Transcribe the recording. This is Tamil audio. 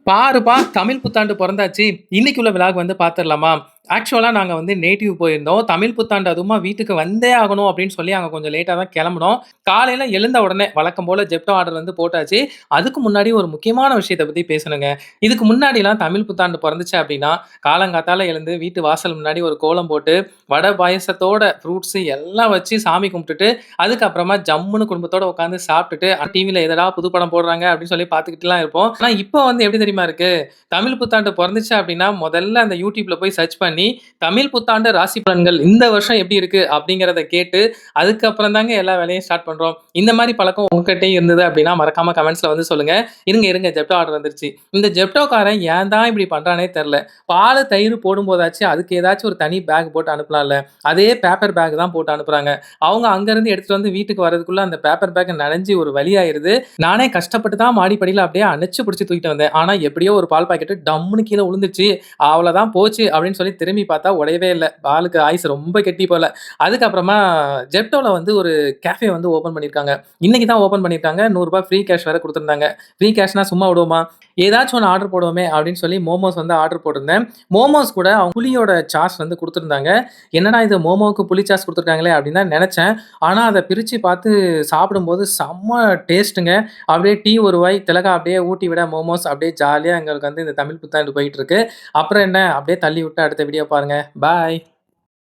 பாருப்பா! தமிழ் புத்தாண்டு பொறந்தாச்சு. இன்னைக்கு உள்ள விழாக்கு வந்து பார்த்துரலாமா? ஆக்சுவலா நாங்க வந்து நேட்டிவ் போயிருந்தோம். தமிழ் புத்தாண்டு அதுவுமா வீட்டுக்கு வந்தே ஆகணும் அப்படின்னு சொல்லி அங்க கொஞ்சம் லேட்டா தான் கெளம்புனோம். காலையில எழுந்த உடனே வழக்கம் போல ஜெப்டோ ஆர்டர் வந்து போட்டாச்சு. அதுக்கு முன்னாடி ஒரு முக்கியமான விஷயத்த பத்தி பேசணுங்க. இதுக்கு முன்னாடிலாம் தமிழ் புத்தாண்டு பொறந்துச்சு அப்படின்னா, காலங்காத்தால எழுந்து வீட்டு வாசல் முன்னாடி ஒரு கோலம் போட்டு, வடை, பாயாசத்தோட ஃப்ரூட்ஸ் எல்லாம் வச்சு சாமி கும்பிட்டுட்டு, அதுக்கப்புறமா ஜம்முன்னு குடும்பத்தோட உட்கார்ந்து சாப்பிட்டுட்டு, டிவில எதடா புது படம் போடுறாங்க அப்படின்னு சொல்லி பார்த்துக்கிட்டுலாம் இருப்போம். ஆனா இப்போ வந்து எப்படி தெரியுமா இருக்கு? தமிழ் புத்தாண்டு பொறந்துச்சு அப்படின்னா, முதல்ல அந்த YouTubeல போய் சர்ச் பண்ணி, தமிழ் புத்தாண்டு ராசி பலன்கள் இந்த வருஷம் எப்படி இருக்கு? அப்படிங்கிறத கேட்டு, அதுக்கப்புறம் தாங்க எல்லா வேலையும் ஸ்டார்ட் பண்றோம். இந்த மாரி பழக்கம் உங்ககிட்டயும் இருந்தது அப்படின்னா, மறக்காம கமெண்ட்ஸ்ல வந்து சொல்லுங்க. இருங்க, இருங்க ஜெப்டோ ஆர்டர் வந்துருச்சு. இந்த ஜெப்டோக்காரன் ஏன் தான் இப்படி பண்றானே தெர்ல. பாலு, தயிர் போடும்போதாச்சும் அதுக்கு ஏதாச்சும் ஒரு தனி பேக் போட்டு அனுப்பலாம்ல. அதே பேப்பர் பேக் தான் போட்டு அனுப்புறாங்க. அவங்க அங்கருந்து எடுத்துட்டு வந்து வீட்டுக்கு வரதுக்குள்ள அந்த பேப்பர் பேக் நனைஞ்சு ஒரு வழி ஆயிருது. நானே கஷ்டப்பட்டு தான் மாடிப்படியில அப்படியே அணைச்சு புடிச்சு தூக்கிட்டு வந்தேன். ஆனா எப்படியோ ஒரு பால் பாக்கெட்டு டம்முன்னு கீழ விழுந்துருச்சு. அவ்வளோதான் போச்சு அப்படின்னு சொல்லி திரும்பி பார்த்தா உடையவே இல்ல. பாலுக்கு ஆயுசு ரொம்ப கெட்டி போல. அதுக்கப்புறமா ஜெப்டோல வந்து ஒரு கேஃபே வந்து ஓப்பன் பண்ணியிருக்காங்க. இன்னைக்கு தான் ஓப்பன் பண்ணியிருக்காங்க. ரூ. 100 ஃப்ரீ கேஷ் வேற குடுத்துருந்தாங்க. ஃப்ரீ கேஷ்னா சும்மா விடுவோமா? ஏதாச்சும் ஒண்ணு ஆர்டர் போடுவோமே அப்படின்னு சொல்லி மோமோஸ் வந்து ஆர்டர் போட்டிருந்தேன். மோமோஸ் கூட அவங்க புளியோட சாஸ் வந்து குடுத்துருந்தாங்க. என்னடா இது மோமோவுக்கு புளி சாஸ் குடுத்துருக்காங்களே அப்படின்னு தான் நெனச்சேன். ஆனா அத பிரிச்சு பார்த்து சாப்பிடும்போது செம்ம டேஸ்ட்டுங்க. அப்படியே டீ ஒரு வாய் திலகா அப்படியே ஊட்டி விட மோமோஸ் அப்படியே ஜாலியா எங்களுக்கு வந்து இந்த தமிழ் புத்தாண்டு போயிட்டு இருக்கு. அப்புறம் என்ன அப்படியே தள்ளி விட்டு அடுத்த வீடியோ பாருங்க. பாய்.